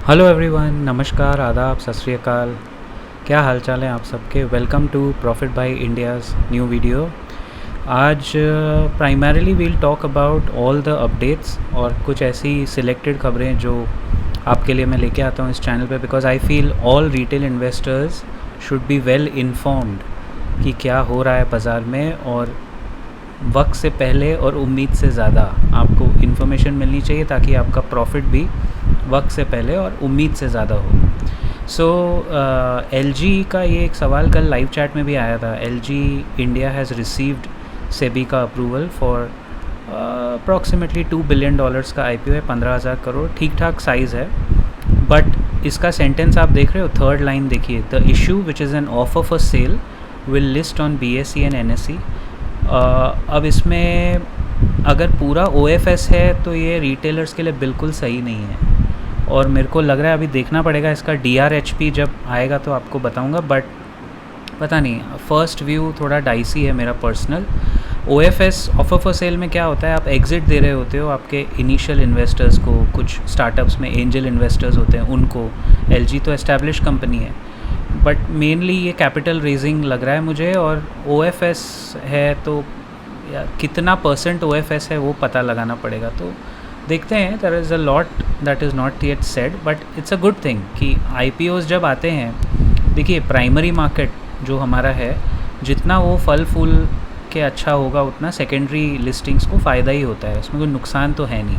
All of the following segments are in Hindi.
हेलो एवरीवन, नमस्कार, आदाब, सत श्री अकाल। क्या हाल चाल है आप सबके। Welcome to profit by India's new video. आज primarily we'll talk about all the updates और कुछ ऐसी सिलेक्टेड खबरें जो आपके लिए मैं लेके आता हूँ इस चैनल पे, because I feel all retail investors should be well informed कि क्या हो रहा है बाज़ार में, और वक्त से पहले और उम्मीद से ज़्यादा आपको इन्फॉर्मेशन मिलनी चाहिए ताकि आपका प्रॉफिट भी वक्त से पहले और उम्मीद से ज़्यादा हो। सो LG का ये एक सवाल कल लाइव चैट में भी आया था। LG India has received SEBI का अप्रूवल फॉर अप्रॉक्सीमेटली $2 बिलियन का IPO है, 15,000 करोड़, ठीक ठाक साइज़ है। बट इसका सेंटेंस आप देख रहे हो, थर्ड लाइन देखिए, the issue which is an offer for sale will list on BSE and NSE। अब इसमें अगर पूरा OFS है तो ये रिटेलर्स के लिए बिल्कुल सही नहीं है, और मेरे को लग रहा है अभी देखना पड़ेगा इसका DRHP जब आएगा तो आपको बताऊंगा। बट पता नहीं, फ़र्स्ट व्यू थोड़ा डाइसी है मेरा personal. OFS offer for sale में क्या होता है, आप एग्ज़िट दे रहे होते हो आपके इनिशियल इन्वेस्टर्स को, कुछ स्टार्टअप्स में एंजल इन्वेस्टर्स होते हैं उनको। LG तो एस्टैब्लिश कंपनी है, बट मेनली ये कैपिटल रेजिंग लग रहा है मुझे। और OFS है तो या कितना परसेंट OFS है वो पता लगाना पड़ेगा, तो देखते हैं। There is a lot that is not yet said, but it's a good thing कि IPOs जब आते हैं, देखिए प्राइमरी मार्केट जो हमारा है, जितना वो फल फूल के अच्छा होगा उतना सेकेंडरी लिस्टिंग्स को फ़ायदा ही होता है, उसमें कोई नुकसान तो है नहीं।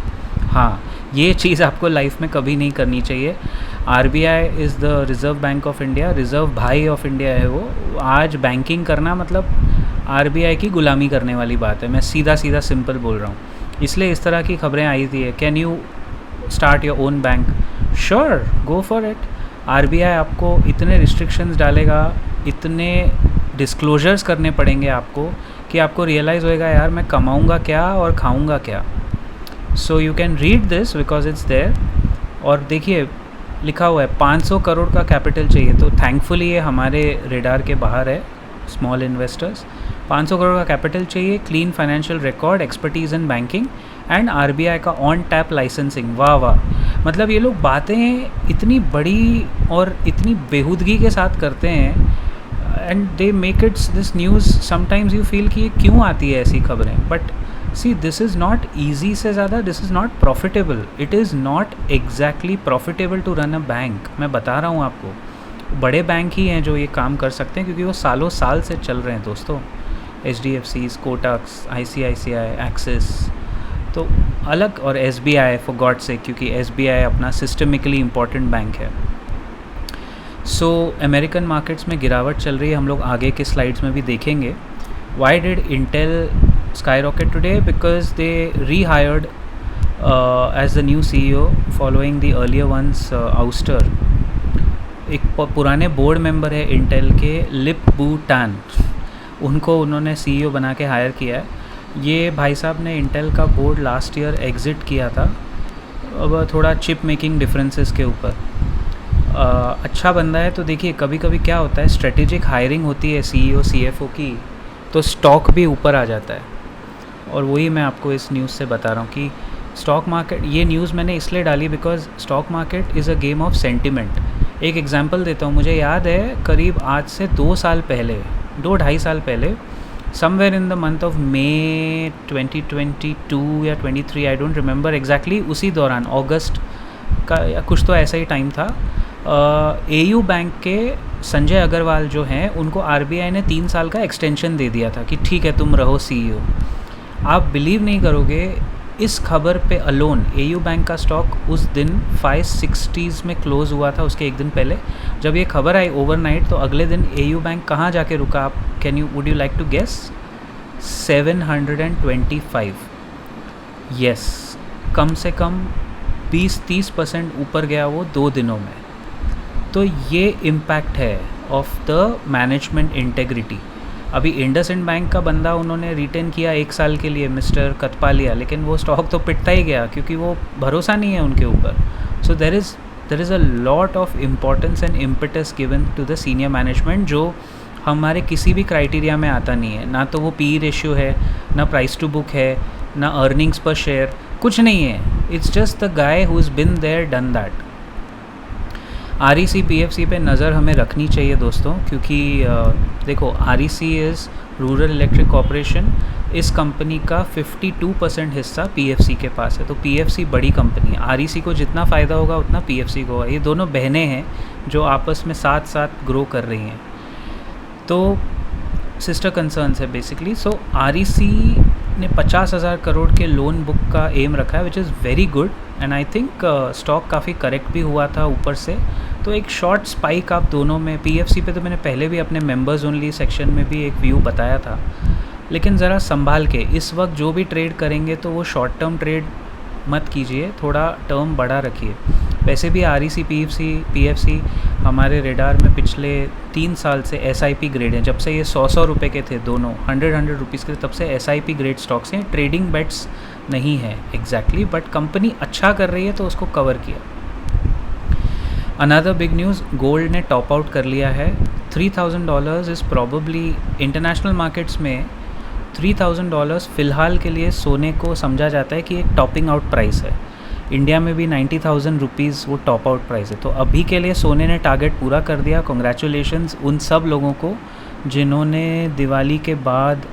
हाँ, ये चीज़ आपको लाइफ में कभी नहीं करनी चाहिए। RBI is the reserve bank of India, reserve भाई ऑफ इंडिया है वो। आज बैंकिंग करना मतलब RBI की गुलामी करने वाली बात है। मैं सीधा सीधा सिंपल बोल रहा हूँ, इसलिए इस तरह की खबरें आई थी। Can you start your own bank? Sure, go for it. RBI आपको इतने रिस्ट्रिक्शंस डालेगा, इतने डिस्क्लोजर्स करने पड़ेंगे आपको कि आपको रियलाइज़ होएगा यार मैं कमाऊँगा क्या और खाऊँगा क्या। So you can read this because it's there. और देखिए लिखा हुआ है 500 करोड़ का कैपिटल चाहिए, तो थैंकफुली ये हमारे रेडार के बाहर है। स्मॉल इन्वेस्टर्स 500 करोड़ का कैपिटल चाहिए, clean financial record, expertise in banking and RBI का ऑन टैप लाइसेंसिंग। वाह वाह, मतलब ये लोग बातें इतनी बड़ी और इतनी बेहूदगी के साथ करते हैं, and they make it's this news. Sometimes you feel कि ये क्यों आती है ऐसी खबरें, but see this is not easy से ज़्यादा, this is not profitable. It is not exactly profitable to run a bank. मैं बता रहा हूँ आपको, बड़े बैंक ही हैं जो ये काम कर सकते हैं, क्योंकि वो सालों साल से चल रहे हैं दोस्तों। HDFCs, कोटक्स, ICICI, एक्सिस तो अलग, और SBI फॉर गॉड से, क्योंकि SBI अपना सिस्टमिकली इम्पॉर्टेंट बैंक है। सो अमेरिकन मार्केट्स में गिरावट चल रही है, हम लोग आगे के स्लाइड्स में भी देखेंगे। Why did Intel skyrocket today? Because they rehired as the new CEO following the earlier one's ouster. एक पुराने बोर्ड मेंबर है इंटेल के, लिप-बू टैन, उनको उन्होंने CEO बना के हायर किया है। ये भाई साहब ने इंटेल का बोर्ड लास्ट ईयर एग्ज़िट किया था, अब थोड़ा चिप मेकिंग डिफरेंसेस के ऊपर। अच्छा बंदा है। तो देखिए कभी कभी क्या होता है, स्ट्रेटेजिक हायरिंग होती है CEO CFO की, तो स्टॉक भी ऊपर आ जाता है। और वही मैं आपको इस न्यूज़ से बता रहा हूँ कि स्टॉक मार्केट, ये न्यूज़ मैंने इसलिए डाली because stock market is a game of sentiment. एक एग्जांपल देता हूँ, मुझे याद है करीब आज से 2 साल पहले, 2-2.5 साल पहले, somewhere in the month of May 2022 या 23, आई डोंट रिमेंबर एग्जैक्टली, उसी दौरान अगस्त का या कुछ तो ऐसा ही टाइम था, AU बैंक के संजय अग्रवाल जो हैं, उनको RBI ने 3 साल का एक्सटेंशन दे दिया था कि ठीक है तुम रहो CEO। आप बिलीव नहीं करोगे, इस खबर पे अलोन AU बैंक का स्टॉक उस दिन 560s में क्लोज़ हुआ था। उसके एक दिन पहले जब ये खबर आई ओवरनाइट, तो अगले दिन AU बैंक कहाँ जाके रुका, आप would you like to guess? 725। Yes, कम से कम 20-30% ऊपर गया वो 2 दिनों में। तो ये इम्पैक्ट है ऑफ द मैनेजमेंट इंटेग्रिटी। अभी इंडसइंड बैंक का बंदा उन्होंने रिटेन किया 1 साल के लिए, मिस्टर कतपालिया, लेकिन वो स्टॉक तो पिटता ही गया क्योंकि वो भरोसा नहीं है उनके ऊपर। So there is a lot of importance and impetus given to the senior management, जो हमारे किसी भी क्राइटेरिया में आता नहीं है। ना तो वो PE रेशियो है, ना प्राइस टू बुक है, ना अर्निंग्स पर शेयर, कुछ नहीं है। It's just the guy who is been there done that. REC PFC पे नज़र हमें रखनी चाहिए दोस्तों, क्योंकि देखो REC is rural electric corporation, इस कंपनी का 52% हिस्सा PFC के पास है। तो PFC बड़ी कंपनी है, REC को जितना फ़ायदा होगा उतना PFC को होगा। ये दोनों बहनें हैं जो आपस में साथ साथ ग्रो कर रही हैं, तो सिस्टर कंसर्न्स है बेसिकली। सो REC ने 50,000 करोड़ के लोन बुक का एम रखा है, which is very good, and I think stock काफ़ी करेक्ट भी हुआ था ऊपर से। तो एक शॉर्ट स्पाइक आप दोनों में, PFC पे तो मैंने पहले भी अपने मेंबर्स ओनली सेक्शन में भी एक व्यू बताया था, लेकिन ज़रा संभाल के इस वक्त जो भी ट्रेड करेंगे तो वो शॉर्ट टर्म ट्रेड मत कीजिए, थोड़ा टर्म बड़ा रखिए। वैसे भी REC PFC हमारे रेडार में पिछले 3 साल से SIP ग्रेड हैं। जब से ये 100 रुपये के थे दोनों, 100 रुपीज़ के, तब से SIP ग्रेड स्टॉक्स हैं। ट्रेडिंग बेट्स नहीं है एग्जैक्टली, बट कंपनी अच्छा कर रही है तो उसको कवर किया। अनदर बिग न्यूज़, गोल्ड ने टॉप आउट कर लिया है। $3,000 इज़ प्रॉबली इंटरनेशनल मार्केट्स में $3,000 फ़िलहाल के लिए सोने को समझा जाता है कि एक टॉपिंग आउट प्राइस है। इंडिया में भी 90,000 रुपीज़ वो टॉप आउट प्राइस है। तो अभी के लिए सोने ने टारगेट पूरा कर दिया। कॉन्ग्रेचुलेशंस उन सब लोगों को जिन्होंने दिवाली के बाद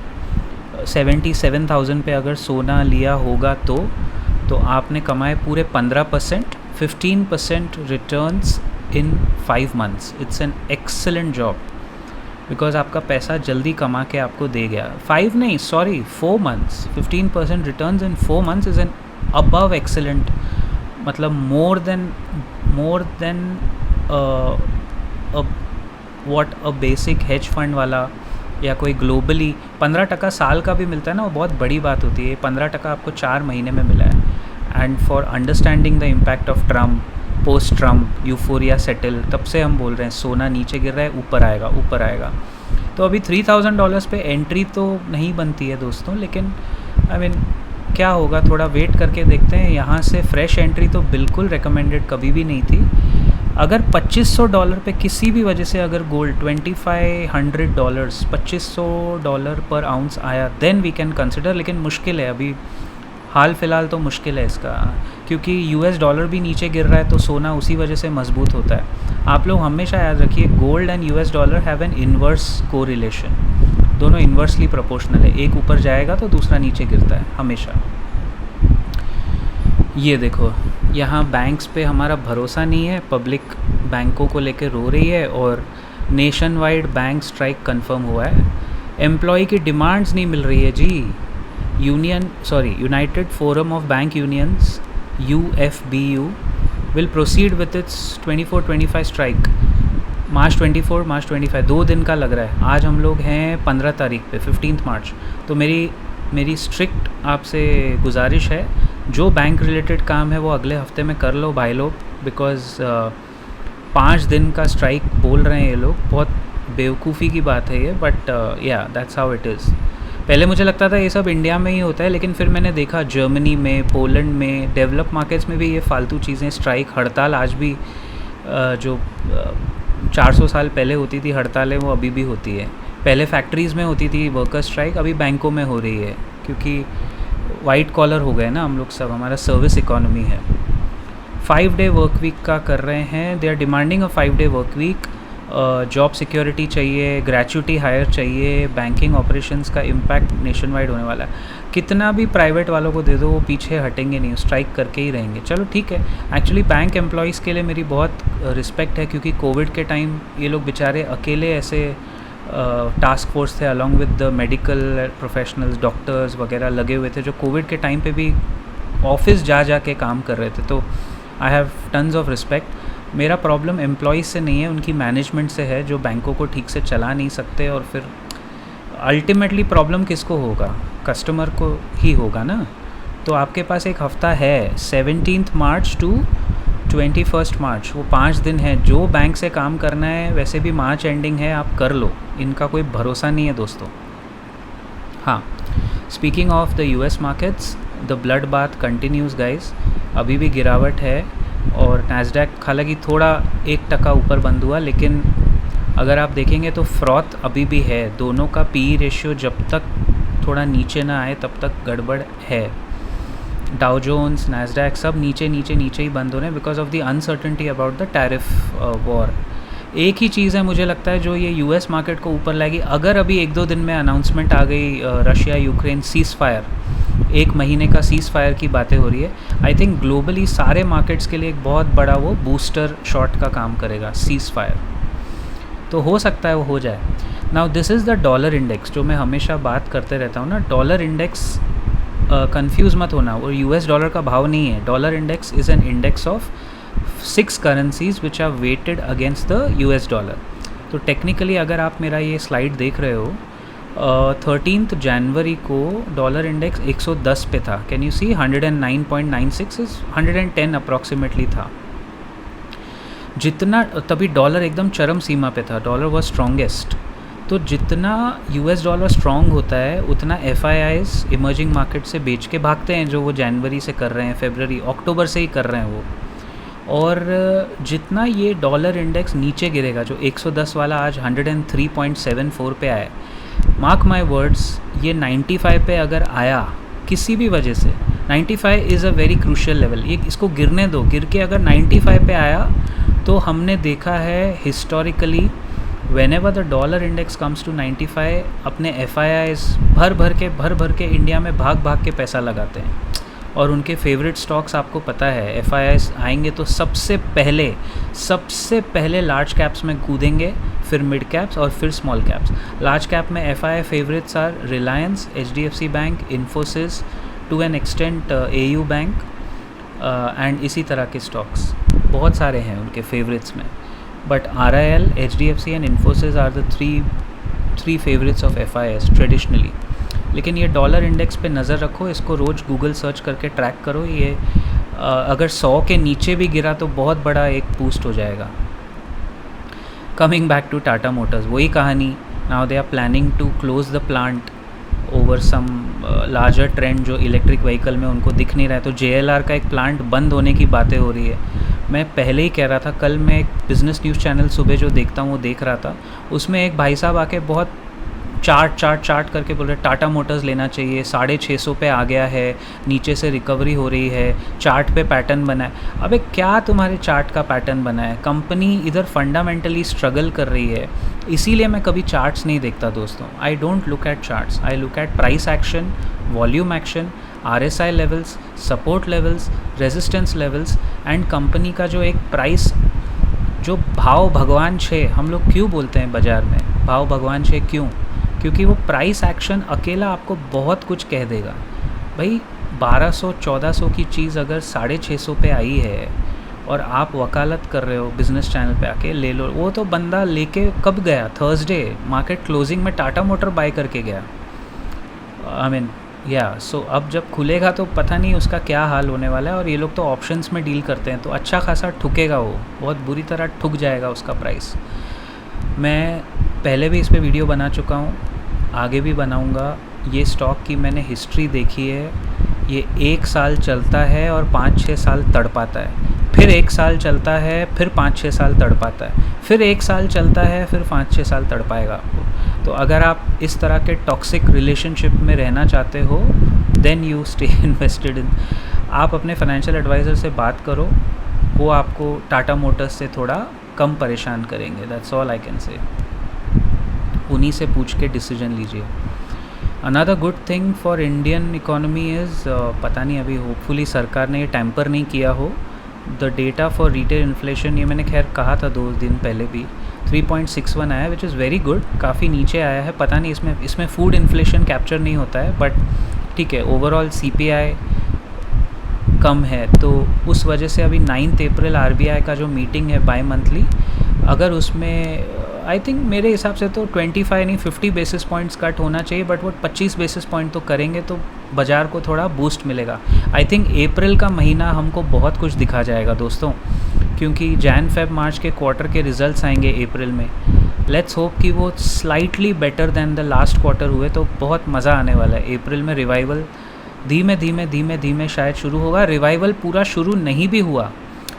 77,000 पे अगर सोना लिया होगा तो आपने कमाए पूरे 15%, 15% returns in 5 months। It's an excellent job, because आपका पैसा जल्दी कमा के आपको दे गया। 4 months 15% returns in 4 months is an above excellent, मतलब more than what a basic hedge fund वाला या कोई ग्लोबली 15% साल का भी मिलता है ना, वो बहुत बड़ी बात होती है। 15% आपको 4 महीने में मिला है। And for understanding the impact of Trump, post Trump euphoria settle, तब से हम बोल रहे हैं सोना नीचे गिर रहा है, ऊपर आएगा। तो अभी $3,000 पे एंट्री तो नहीं बनती है दोस्तों, लेकिन आई मीन क्या होगा, थोड़ा वेट करके देखते हैं। यहाँ से फ्रेश एंट्री तो बिल्कुल रिकमेंडेड कभी भी नहीं थी। अगर $2,500 पे किसी भी वजह से अगर गोल्ड $2,500 $2,500 पर आउंस आया, देन वी कैन कंसिडर, लेकिन मुश्किल है अभी, हाल फ़िलहाल तो मुश्किल है इसका, क्योंकि US डॉलर भी नीचे गिर रहा है तो सोना उसी वजह से मजबूत होता है। आप लोग हमेशा याद रखिए, gold and US dollar have an inverse correlation, दोनों इन्वर्सली प्रोपोर्शनल है, एक ऊपर जाएगा तो दूसरा नीचे गिरता है हमेशा। ये देखो, यहाँ बैंक्स पे हमारा भरोसा नहीं है, पब्लिक बैंकों को लेकर रो रही है, और nationwide bank strike confirm हुआ है। एम्प्लॉय की डिमांड्स नहीं मिल रही है जी। United Forum of Bank Unions UFBU will proceed with its 24-25 strike March 25, 2 दिन का लग रहा है। आज हम लोग हैं 15 तारीख पे, 15 मार्च। तो मेरी स्ट्रिक्ट आपसे गुजारिश है, जो बैंक रिलेटेड काम है वो अगले हफ्ते में कर लो भाई लोग, बिकॉज़ 5 दिन का स्ट्राइक बोल रहे हैं ये लोग, बहुत बेवकूफ़ी की बात है ये, बट या दैट्स हाउ इट इज़। पहले मुझे लगता था ये सब इंडिया में ही होता है, लेकिन फिर मैंने देखा जर्मनी में, पोलैंड में, डेवलप मार्केट्स में भी ये फालतू चीज़ें, स्ट्राइक, हड़ताल आज भी जो 400 साल पहले होती थी हड़तालें, वो अभी भी होती है। पहले फैक्ट्रीज़ में होती थी वर्कर स्ट्राइक, अभी बैंकों में हो रही है, क्योंकि वाइट कॉलर हो गए ना हम लोग सब, हमारा सर्विस इकोनॉमी है। 5 डे वर्क वीक का कर रहे हैं, they are demanding a 5 day work week. Job security चाहिए, ग्रेचुइटी हायर चाहिए, बैंकिंग ऑपरेशंस का इम्पैक्ट नेशन वाइड होने वाला है। कितना भी प्राइवेट वालों को दे दो, वो पीछे हटेंगे नहीं, स्ट्राइक करके ही रहेंगे। चलो ठीक है, एक्चुअली बैंक एम्प्लॉयज़ के लिए मेरी बहुत रिस्पेक्ट है, क्योंकि कोविड के टाइम ये लोग बेचारे अकेले ऐसे टास्क फोर्स थे along with the medical professionals, doctors वगैरह लगे हुए थे, जो कोविड के टाइम पे भी ऑफिस जा के काम कर रहे थे। तो I have tons of respect. मेरा प्रॉब्लम एम्प्लॉयज़ से नहीं है, उनकी मैनेजमेंट से है, जो बैंकों को ठीक से चला नहीं सकते, और फिर अल्टीमेटली प्रॉब्लम किसको होगा, कस्टमर को ही होगा ना। तो आपके पास एक हफ़्ता है, 17 मार्च टू 21 मार्च, वो 5 दिन है। जो बैंक से काम करना है, वैसे भी मार्च एंडिंग है, आप कर लो, इनका कोई भरोसा नहीं है दोस्तों। हाँ, speaking of the US markets, the blood bath continues guys, अभी भी गिरावट है, और नैस्डैक हालांकि थोड़ा 1% ऊपर बंद हुआ, लेकिन अगर आप देखेंगे तो फ्रॉथ अभी भी है। दोनों का PE रेशियो जब तक थोड़ा नीचे ना आए तब तक गड़बड़ है। डाउ जोन्स, नैस्डैक सब नीचे नीचे नीचे ही बंद हो रहे हैं because of the uncertainty about the tariff war. एक ही चीज़ है मुझे लगता है जो ये यूएस मार्केट को ऊपर लाएगी, अगर अभी 1-2 दिन में अनाउंसमेंट आ गई रशिया यूक्रेन सीज़ फायर, 1 महीने का सीज़ फायर की बातें हो रही है, आई थिंक ग्लोबली सारे मार्केट्स के लिए एक बहुत बड़ा वो बूस्टर शॉट का काम करेगा सीज़ फायर। तो हो सकता है वो हो जाए। Now this is the dollar index जो मैं हमेशा बात करते रहता हूँ ना। डॉलर इंडेक्स कंफ्यूज मत होना, वो यूएस डॉलर का भाव नहीं है। Dollar index is an index of 6 currencies which are weighted against the US dollar. तो टेक्निकली अगर आप मेरा ये स्लाइड देख रहे हो, 13 जनवरी को डॉलर इंडेक्स 110 पे था। Can you see 109.96 is 110 approximately था। जितना तभी डॉलर एकदम चरम सीमा पे था, डॉलर वॉज स्ट्रॉन्गेस्ट। तो जितना यूएस डॉलर स्ट्रॉन्ग होता है उतना एफआईआईज इमर्जिंग मार्केट से बेच के भागते हैं, जो वो जनवरी से कर रहे हैं, फरवरी अक्टूबर से ही कर रहे हैं वो। और जितना ये डॉलर इंडेक्स नीचे गिरेगा, जो 110 वाला आज 103.74 पे आया, मार्क माई वर्ड्स, ये 95 पे अगर आया किसी भी वजह से, 95 is a very crucial level, ये इसको गिरने दो, गिर के अगर 95 पे आया तो हमने देखा है historically whenever the dollar index comes to 95, अपने FIIs भर भर के इंडिया में भाग के पैसा लगाते हैं। और उनके फेवरेट स्टॉक्स आपको पता है, FIIs आएंगे तो सबसे पहले लार्ज कैप्स में कूदेंगे, फिर मिड कैप्स और फिर स्मॉल कैप्स। लार्ज कैप में FII favourites are Reliance, HDFC bank, Infosys, to an extent AU bank and इसी तरह के स्टॉक्स बहुत सारे हैं उनके फेवरेट्स में। But RIL, HDFC and Infosys are the three favourites of FIIs traditionally. लेकिन ये डॉलर इंडेक्स पे नज़र रखो, इसको रोज़ गूगल सर्च करके ट्रैक करो। ये अगर 100 के नीचे भी गिरा तो बहुत बड़ा एक बूस्ट हो जाएगा। Coming back to Tata Motors, वही कहानी। Now they are planning to close the plant over some larger trend जो इलेक्ट्रिक व्हीकल में उनको दिख नहीं रहा है। तो JLR का एक प्लांट बंद होने की बातें हो रही है। मैं पहले ही कह रहा था, कल मैं एक बिज़नेस न्यूज़ चैनल सुबह जो देखता हूँ वो देख रहा था, उसमें एक भाई साहब आके बहुत चार्ट करके बोल रहे टाटा मोटर्स लेना चाहिए, 650 पे आ गया है, नीचे से रिकवरी हो रही है, चार्ट पे पैटर्न बना है। अबे क्या तुम्हारे चार्ट का पैटर्न बना है? कंपनी इधर फंडामेंटली स्ट्रगल कर रही है, इसीलिए मैं कभी चार्ट्स नहीं देखता दोस्तों। I don't look at charts, I look at price action, volume action, RSI levels, support levels, resistance levels and company का जो एक प्राइस, जो भाव भगवान 6 हम लोग क्यों बोलते हैं बाज़ार में, भाव भगवान 6 क्यों? क्योंकि वो प्राइस एक्शन अकेला आपको बहुत कुछ कह देगा। भाई 1200-1400 की चीज़ अगर 650 पे आई है और आप वकालत कर रहे हो बिज़नेस चैनल पे आके ले लो, वो तो बंदा लेके कब गया? थर्सडे मार्केट क्लोजिंग में टाटा मोटर बाय करके गया। आई मीन सो अब जब खुलेगा तो पता नहीं उसका क्या हाल होने वाला है। और ये लोग तो ऑप्शंस में डील करते हैं, तो अच्छा खासा ठुकेगा, वो बहुत बुरी तरह ठुक जाएगा उसका प्राइस। मैं पहले भी इस पे वीडियो बना चुका हूँ, आगे भी बनाऊँगा। ये स्टॉक की मैंने हिस्ट्री देखी है, ये 1 साल चलता है और 5-6 साल तड़पाता है, फिर 1 साल चलता है, फिर 5-6 साल तड़पाता है, फिर 1 साल चलता है, फिर 5-6 साल तड़पाएगा आपको। तो अगर आप इस तरह के टॉक्सिक रिलेशनशिप में रहना चाहते हो, then you stay invested in. आप अपने फाइनेंशियल एडवाइज़र से बात करो, वो आपको टाटा मोटर्स से थोड़ा कम परेशान करेंगे। That's all I can say. उन्हीं से पूछ के डिसीजन लीजिए। Another good thing for Indian economy is, पता नहीं अभी होपफुली सरकार ने ये टैम्पर नहीं किया हो, the data for retail inflation, ये मैंने खैर कहा था 2 दिन पहले भी, 3.61 आया, विच इज़ वेरी गुड। काफ़ी नीचे आया है, पता नहीं इसमें फूड इन्फ्लेशन कैप्चर नहीं होता है, बट ठीक है। ओवरऑल CPI कम है, तो उस वजह से अभी 9 अप्रैल RBI का जो मीटिंग है बाई मंथली, अगर उसमें आई थिंक मेरे हिसाब से तो 25 नहीं 50 बेसिस पॉइंट्स कट होना चाहिए, बट वो 25 बेसिस पॉइंट तो करेंगे तो बाज़ार को थोड़ा बूस्ट मिलेगा। आई थिंक अप्रैल का महीना हमको बहुत कुछ दिखा जाएगा दोस्तों, क्योंकि Jan-Feb-March के क्वार्टर के रिजल्ट्स आएंगे अप्रैल में। लेट्स होप कि वो slightly better than the last quarter हुए, तो बहुत मज़ा आने वाला है। अप्रैल में रिवाइवल धीमे धीमे शायद शुरू होगा। रिवाइवल पूरा शुरू नहीं भी हुआ,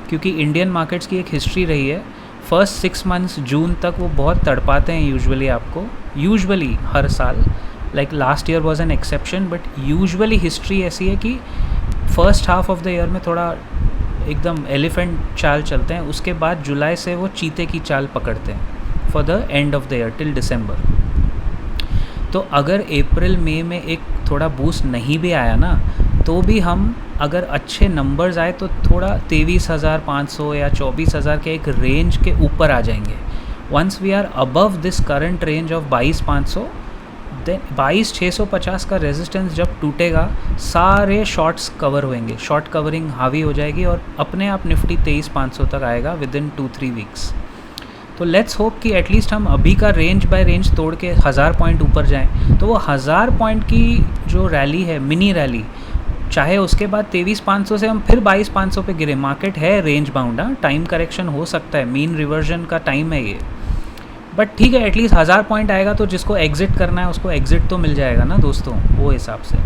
क्योंकि इंडियन मार्केट्स की एक हिस्ट्री रही है, फर्स्ट 6 मंथ्स जून तक वो बहुत तड़पाते हैं यूजुअली हर साल। Like last year was an exception, but usually history ऐसी है कि first half of the year में थोड़ा एकदम एलिफेंट चाल चलते हैं, उसके बाद जुलाई से वो चीते की चाल पकड़ते हैं for the end of the year till दिसंबर। तो अगर अप्रैल मई में एक थोड़ा बूस्ट नहीं भी आया ना, तो भी हम अगर अच्छे नंबर्स आए तो थोड़ा 23,500 या 24,000 के एक रेंज के ऊपर आ जाएंगे। Once we are above this current range of 22,500, then 22,650 का रेजिस्टेंस जब टूटेगा, सारे शॉर्ट्स कवर होंगे, शॉर्ट कवरिंग हावी हो जाएगी और अपने आप निफ्टी 23,500 तक आएगा विद इन 2-3 वीक्स। तो लेट्स होप कि एटलीस्ट हम अभी का रेंज बाय रेंज तोड़ के 1000 पॉइंट ऊपर जाएं। तो वो 1000 पॉइंट की जो रैली है, मिनी रैली, चाहे उसके बाद 23,500 से हम फिर 22,500 पे गिरे, मार्केट है रेंज बाउंड, टाइम करेक्शन हो सकता है, मीन रिवर्जन का टाइम है ये, बट ठीक है, एटलीस्ट 1000 पॉइंट आएगा तो जिसको एग्जिट करना है उसको एग्जिट तो मिल जाएगा ना दोस्तों, वो हिसाब से।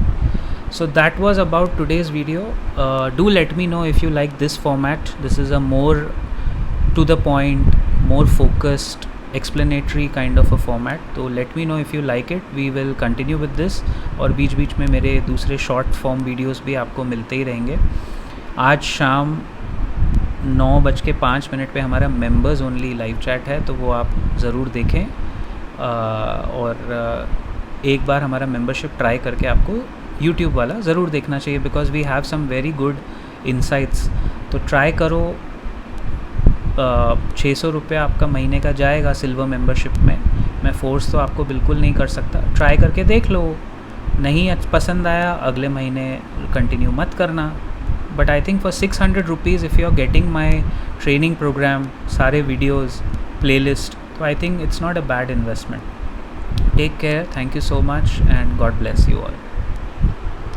So that was about today's video. Do let me know if you like this format. This is a more to the point, more focused explanatory kind of a format, तो let me know if you like it. We will continue with this, और बीच बीच में मेरे दूसरे शॉर्ट फॉर्म वीडियोस भी आपको मिलते ही रहेंगे। आज शाम 9:05 पे हमारा मेंबर्स ओनली लाइव चैट है, तो वो आप ज़रूर देखें, और एक बार हमारा मेंबरशिप ट्राई करके आपको यूट्यूब वाला ज़रूर देखना चाहिए, because we have some very good insights. तो ट्राई करो, 600 रुपये आपका महीने का जाएगा सिल्वर मेंबरशिप में। मैं फ़ोर्स तो आपको बिल्कुल नहीं कर सकता, ट्राई करके देख लो, नहीं पसंद आया अगले महीने कंटिन्यू मत करना। But I think for 600 rupees if you are getting my training program, सारे वीडियोज़, प्लेलिस्ट, तो I think it's not a bad investment. Take care, thank you so much and God bless you all.